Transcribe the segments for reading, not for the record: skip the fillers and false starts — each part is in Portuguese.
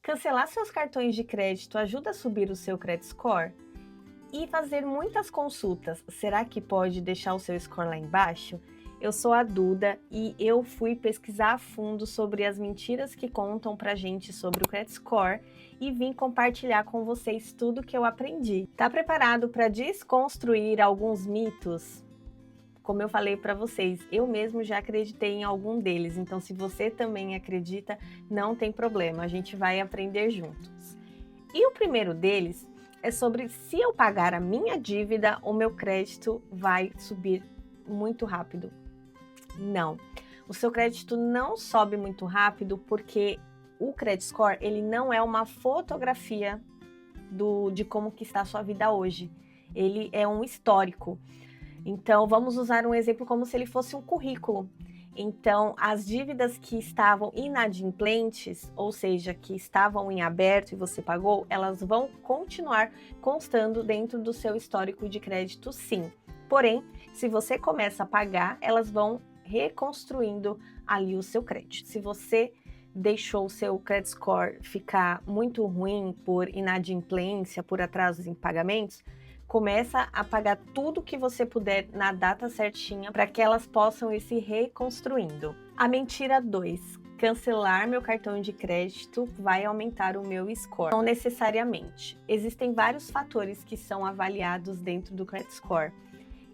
Cancelar seus cartões de crédito ajuda a subir o seu credit score? E fazer muitas consultas, será que pode deixar o seu score lá embaixo? Eu sou a Duda e eu fui pesquisar a fundo sobre as mentiras que contam pra gente sobre o credit score e vim compartilhar com vocês tudo que eu aprendi. Tá preparado para desconstruir alguns mitos? Como eu falei para vocês, eu mesmo já acreditei em algum deles, então se você também acredita, não tem problema, a gente vai aprender juntos. E o primeiro deles é sobre se eu pagar a minha dívida, o meu crédito vai subir muito rápido. Não, o seu crédito não sobe muito rápido porque o credit score ele não é uma fotografia de como que está a sua vida hoje. Ele é um histórico. Então, vamos usar um exemplo como se ele fosse um currículo. Então, as dívidas que estavam inadimplentes, ou seja, que estavam em aberto e você pagou, elas vão continuar constando dentro do seu histórico de crédito, sim. Porém, se você começa a pagar, elas vão reconstruindo ali o seu crédito. Se você deixou o seu credit score ficar muito ruim por inadimplência, por atrasos em pagamentos, começa a pagar tudo que você puder na data certinha para que elas possam ir se reconstruindo. A mentira 2. Cancelar meu cartão de crédito vai aumentar o meu score. Não necessariamente. Existem vários fatores que são avaliados dentro do credit score.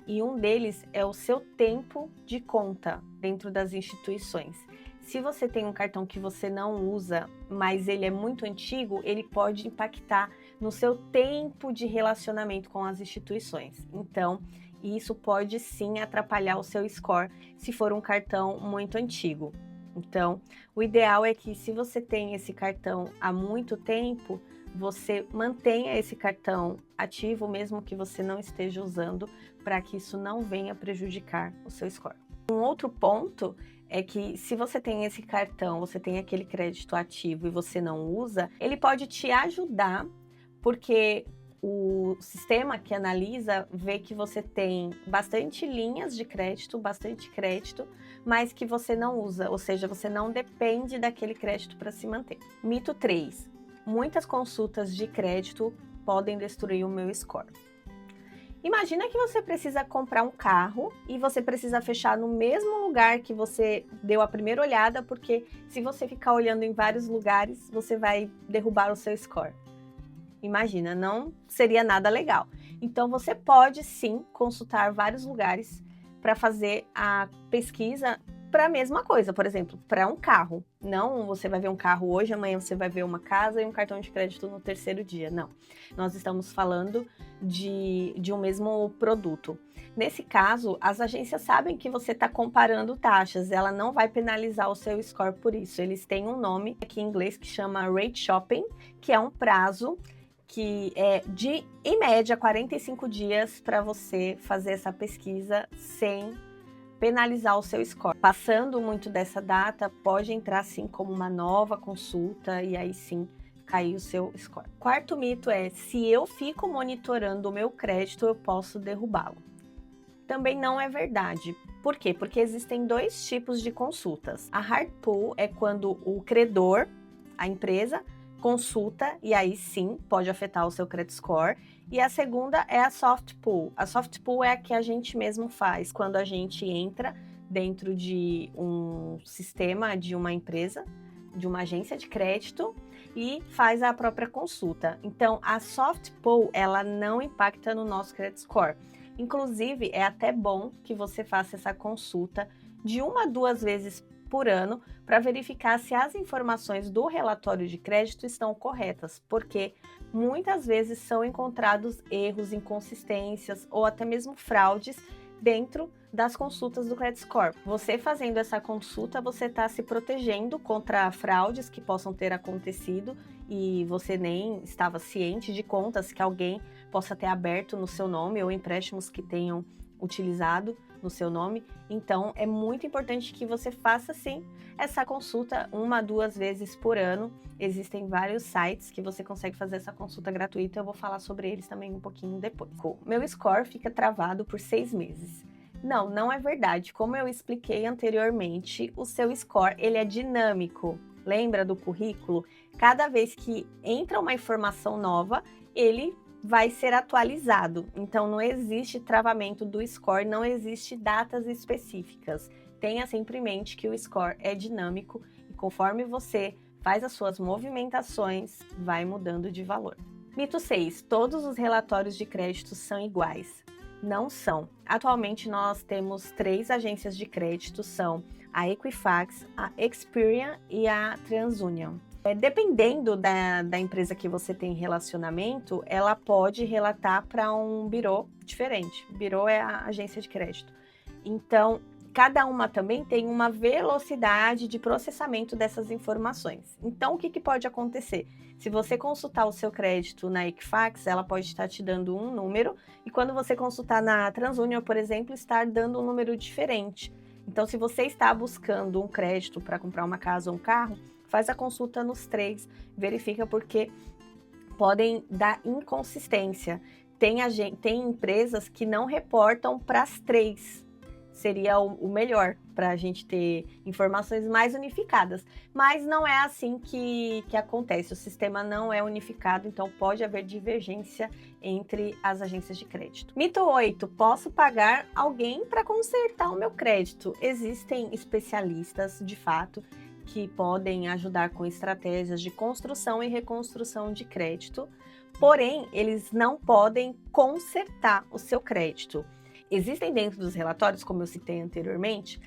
E um deles é o seu tempo de conta dentro das instituições. Se você tem um cartão que você não usa, mas ele é muito antigo, ele pode impactar no seu tempo de relacionamento com as instituições. Então, isso pode sim atrapalhar o seu score se for um cartão muito antigo. Então, o ideal é que se você tem esse cartão há muito tempo, você mantenha esse cartão ativo, mesmo que você não esteja usando, para que isso não venha prejudicar o seu score. Um outro ponto é que se você tem esse cartão, você tem aquele crédito ativo e você não usa, ele pode te ajudar, porque o sistema que analisa vê que você tem bastante linhas de crédito, bastante crédito, mas que você não usa, ou seja, você não depende daquele crédito para se manter. Mito 3. Muitas consultas de crédito podem destruir o meu score. Imagina que você precisa comprar um carro e você precisa fechar no mesmo lugar que você deu a primeira olhada, porque se você ficar olhando em vários lugares, você vai derrubar o seu score. Imagina, não seria nada legal. Então você pode sim consultar vários lugares para fazer a pesquisa para a mesma coisa, por exemplo, para um carro. Não você vai ver um carro hoje, amanhã você vai ver uma casa e um cartão de crédito no terceiro dia, não. Nós estamos falando de um mesmo produto. Nesse caso, as agências sabem que você está comparando taxas, ela não vai penalizar o seu score por isso. Eles têm um nome aqui em inglês que chama rate shopping, que é um prazo que é de, em média, 45 dias para você fazer essa pesquisa sem penalizar o seu score. Passando muito dessa data, pode entrar sim como uma nova consulta e aí sim cair o seu score. Quarto mito é, se eu fico monitorando o meu crédito, eu posso derrubá-lo. Também não é verdade. Por quê? Porque existem dois tipos de consultas. A hard pull é quando o credor, a empresa, consulta e aí sim pode afetar o seu credit score. E a segunda é a soft pull. A soft pull é a que a gente mesmo faz quando a gente entra dentro de um sistema de uma empresa, de uma agência de crédito e faz a própria consulta. Então, a soft pull, ela não impacta no nosso credit score. Inclusive, é até bom que você faça essa consulta de 1 a 2 vezes por ano para verificar se as informações do relatório de crédito estão corretas, porque muitas vezes são encontrados erros, inconsistências ou até mesmo fraudes dentro das consultas do credit score. Você fazendo essa consulta, você está se protegendo contra fraudes que possam ter acontecido e você nem estava ciente de contas que alguém possa ter aberto no seu nome ou empréstimos que tenham utilizado no seu nome. Então, é muito importante que você faça sim essa consulta 1 a 2 vezes por ano. Existem vários sites que você consegue fazer essa consulta gratuita. Eu vou falar sobre eles também um pouquinho depois. Meu score fica travado por 6 meses. Não, não é verdade. Como eu expliquei anteriormente, o seu score ele é dinâmico. Lembra do currículo? Cada vez que entra uma informação nova, ele vai ser atualizado. Então, não existe travamento do score, não existe datas específicas. Tenha sempre em mente que o score é dinâmico e conforme você faz as suas movimentações, vai mudando de valor. Mito 6. Todos os relatórios de crédito são iguais. Não são. Atualmente, nós temos 3 agências de crédito, são a Equifax, a Experian e a TransUnion. Dependendo da empresa que você tem relacionamento, ela pode relatar para um birô diferente. Birô é a agência de crédito. Então, cada uma também tem uma velocidade de processamento dessas informações. Então, o que pode acontecer? Se você consultar o seu crédito na Equifax, ela pode estar te dando um número, e quando você consultar na TransUnion, por exemplo, estar dando um número diferente. Então, se você está buscando um crédito para comprar uma casa ou um carro, faz a consulta nos 3, verifica porque podem dar inconsistência. Tem empresas que não reportam para as 3. Seria o melhor para a gente ter informações mais unificadas. Mas não é assim que acontece. O sistema não é unificado, então pode haver divergência entre as agências de crédito. Mito 8. Posso pagar alguém para consertar o meu crédito? Existem especialistas, de fato, que podem ajudar com estratégias de construção e reconstrução de crédito, porém, eles não podem consertar o seu crédito. Existem dentro dos relatórios, como eu citei anteriormente,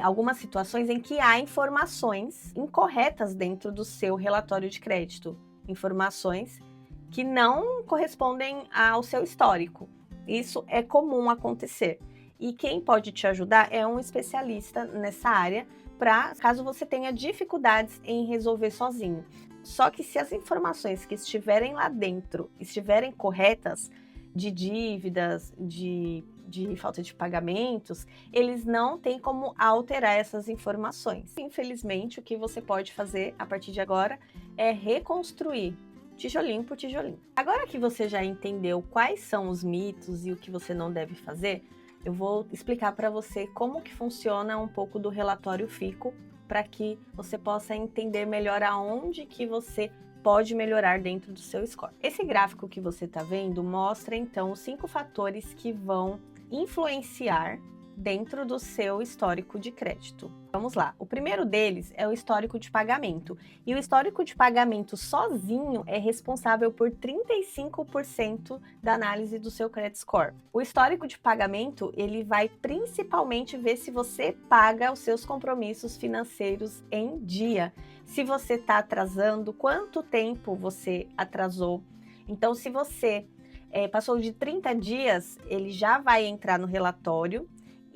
algumas situações em que há informações incorretas dentro do seu relatório de crédito, informações que não correspondem ao seu histórico. Isso é comum acontecer. E quem pode te ajudar é um especialista nessa área, para caso você tenha dificuldades em resolver sozinho. Só que se as informações que estiverem lá dentro estiverem corretas, de dívidas, de falta de pagamentos, eles não têm como alterar essas informações. Infelizmente, o que você pode fazer a partir de agora é reconstruir tijolinho por tijolinho. Agora que você já entendeu quais são os mitos e o que você não deve fazer, eu vou explicar para você como que funciona um pouco do relatório FICO, para que você possa entender melhor aonde que você pode melhorar dentro do seu score. Esse gráfico que você está vendo mostra então os 5 fatores que vão influenciar dentro do seu histórico de crédito. Vamos lá. O primeiro deles é o histórico de pagamento. E o histórico de pagamento sozinho é responsável por 35% da análise do seu credit score. O histórico de pagamento, ele vai principalmente ver se você paga os seus compromissos financeiros em dia. Se você está atrasando, quanto tempo você atrasou. Então, se você passou de 30 dias, ele já vai entrar no relatório.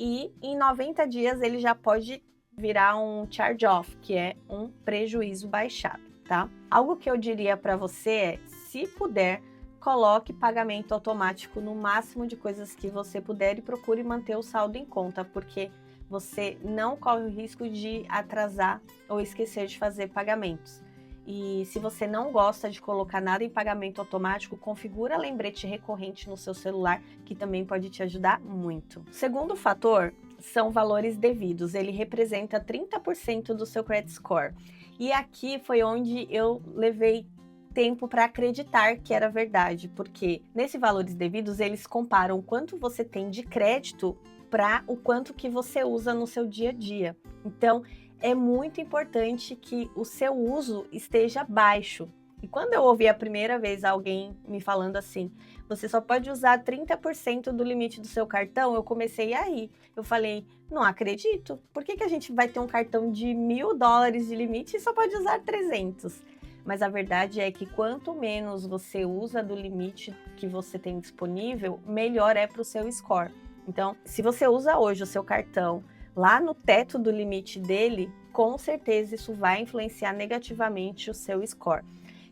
E em 90 dias ele já pode virar um charge-off, que é um prejuízo baixado, tá? Algo que eu diria para você é, se puder, coloque pagamento automático no máximo de coisas que você puder e procure manter o saldo em conta, porque você não corre o risco de atrasar ou esquecer de fazer pagamentos. E se você não gosta de colocar nada em pagamento automático, configura lembrete recorrente no seu celular, que também pode te ajudar muito. O segundo fator são valores devidos. Ele representa 30% do seu credit score. E aqui foi onde eu levei tempo para acreditar que era verdade, porque nesses valores devidos eles comparam o quanto você tem de crédito para o quanto que você usa no seu dia a dia. Então, é muito importante que o seu uso esteja baixo. E quando eu ouvi a primeira vez alguém me falando assim, você só pode usar 30% do limite do seu cartão, eu comecei a rir. Eu falei, não acredito. Por que a gente vai ter um cartão de $1.000 de limite e só pode usar 300? Mas a verdade é que quanto menos você usa do limite que você tem disponível, melhor é para o seu score. Então, se você usa hoje o seu cartão lá no teto do limite dele, com certeza isso vai influenciar negativamente o seu score.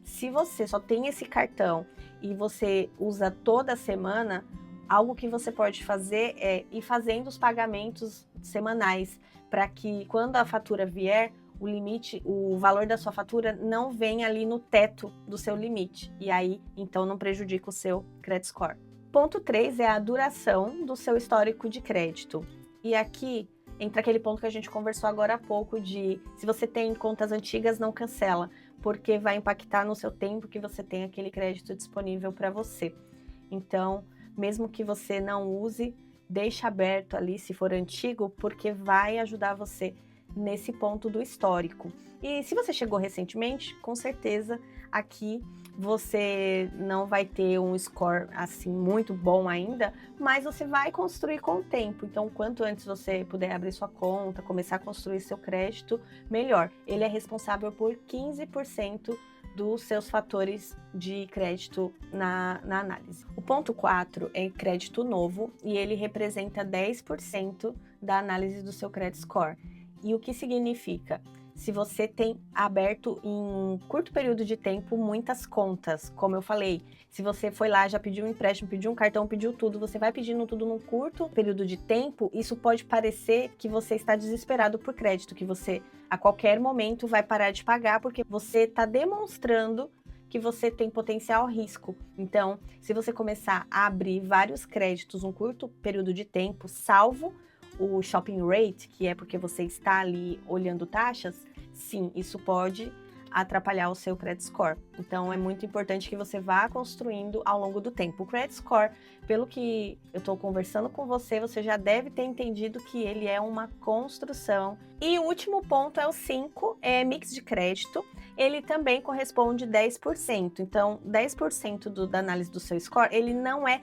Se você só tem esse cartão e você usa toda semana, algo que você pode fazer é ir fazendo os pagamentos semanais, para que quando a fatura vier, o limite, o valor da sua fatura não venha ali no teto do seu limite. E aí, então, não prejudica o seu credit score. Ponto 3 é a duração do seu histórico de crédito. E aqui entra aquele ponto que a gente conversou agora há pouco de se você tem contas antigas, não cancela. porque vai impactar no seu tempo que você tem aquele crédito disponível para você. Então, mesmo que você não use, deixa aberto ali se for antigo, porque vai ajudar você nesse ponto do histórico. E se você chegou recentemente, com certeza aqui você não vai ter um score assim muito bom ainda, mas você vai construir com o tempo. Então, quanto antes você puder abrir sua conta, começar a construir seu crédito, melhor. Ele é responsável por 15% dos seus fatores de crédito na análise. O ponto 4 é crédito novo e ele representa 10% da análise do seu credit score. E o que significa? Se você tem aberto em um curto período de tempo muitas contas, como eu falei, se você foi lá, já pediu um empréstimo, pediu um cartão, pediu tudo, você vai pedindo tudo num curto período de tempo, isso pode parecer que você está desesperado por crédito, que você a qualquer momento vai parar de pagar porque você está demonstrando que você tem potencial risco. Então, se você começar a abrir vários créditos num curto período de tempo, salvo o shopping rate, que é porque você está ali olhando taxas, sim, isso pode atrapalhar o seu credit score. Então, é muito importante que você vá construindo ao longo do tempo. O credit score, pelo que eu estou conversando com você, você já deve ter entendido que ele é uma construção. E o último ponto é o 5, é mix de crédito. Ele também corresponde 10%. Então, 10% da análise do seu score, ele não é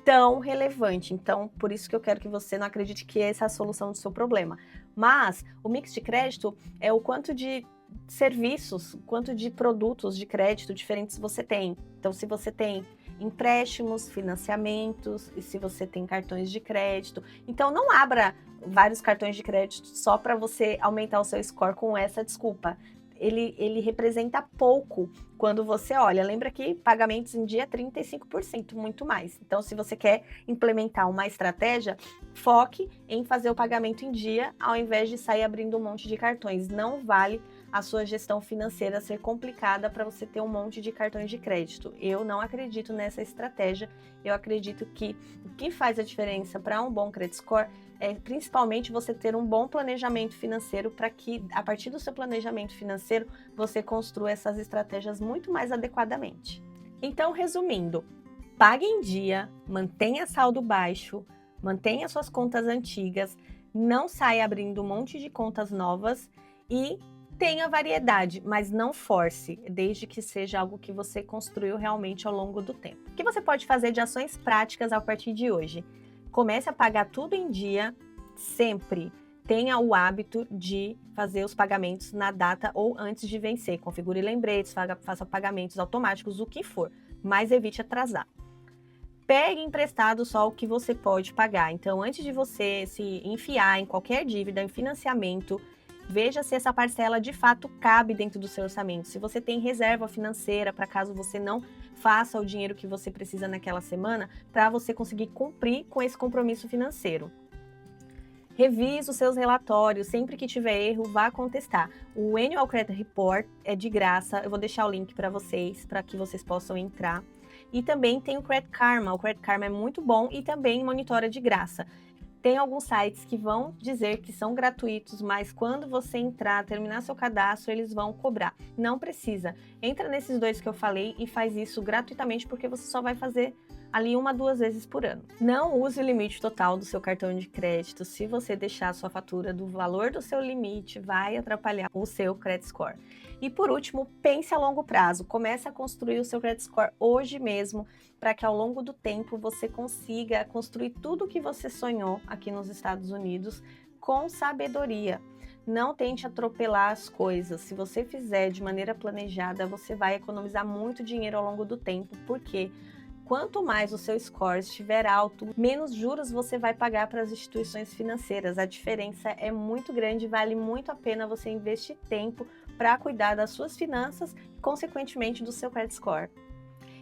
tão relevante. Então, por isso que eu quero que você não acredite que essa é a solução do seu problema. Mas o mix de crédito é o quanto de serviços, quanto de produtos de crédito diferentes você tem. Então, se você tem empréstimos, financiamentos, e se você tem cartões de crédito. Então, não abra vários cartões de crédito só para você aumentar o seu score com essa desculpa. Ele representa pouco quando você olha. Lembra que pagamentos em dia é 35%, muito mais. Então, se você quer implementar uma estratégia, foque em fazer o pagamento em dia, ao invés de sair abrindo um monte de cartões. Não vale a sua gestão financeira ser complicada para você ter um monte de cartões de crédito. Eu não acredito nessa estratégia. Eu acredito que o que faz a diferença para um bom credit score é principalmente você ter um bom planejamento financeiro para que, a partir do seu planejamento financeiro, você construa essas estratégias muito mais adequadamente. Então, resumindo, pague em dia, mantenha saldo baixo, mantenha suas contas antigas, não saia abrindo um monte de contas novas e tenha variedade, mas não force, desde que seja algo que você construiu realmente ao longo do tempo. O que você pode fazer de ações práticas a partir de hoje? Comece a pagar tudo em dia, sempre. Tenha o hábito de fazer os pagamentos na data ou antes de vencer. Configure lembretes, faça pagamentos automáticos, o que for, mas evite atrasar. Pegue emprestado só o que você pode pagar. Então, antes de você se enfiar em qualquer dívida, em financiamento, veja se essa parcela de fato cabe dentro do seu orçamento. Se você tem reserva financeira para caso você não faça o dinheiro que você precisa naquela semana, para você conseguir cumprir com esse compromisso financeiro. Revise os seus relatórios, sempre que tiver erro, vá contestar. O Annual Credit Report é de graça, eu vou deixar o link para vocês, para que vocês possam entrar. E também tem o Credit Karma, o Credit Karma é muito bom e também monitora de graça. Tem alguns sites que vão dizer que são gratuitos, mas quando você entrar, terminar seu cadastro, eles vão cobrar. Não precisa. Entra nesses dois que eu falei e faz isso gratuitamente, porque você só vai fazer ali 1 a 2 vezes por ano. Não use o limite total do seu cartão de crédito. Se você deixar a sua fatura do valor do seu limite, vai atrapalhar o seu credit score. E por último, pense a longo prazo. Comece a construir o seu credit score hoje mesmo, para que ao longo do tempo você consiga construir tudo o que você sonhou aqui nos Estados Unidos com sabedoria. Não tente atropelar as coisas. Se você fizer de maneira planejada, você vai economizar muito dinheiro ao longo do tempo, porque quanto mais o seu score estiver alto, menos juros você vai pagar para as instituições financeiras. A diferença é muito grande, vale muito a pena você investir tempo para cuidar das suas finanças e, consequentemente, do seu credit score.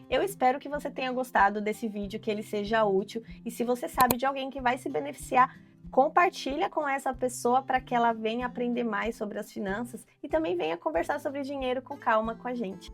Eu espero que você tenha gostado desse vídeo, que ele seja útil, e se você sabe de alguém que vai se beneficiar, compartilha com essa pessoa para que ela venha aprender mais sobre as finanças e também venha conversar sobre dinheiro com calma com a gente.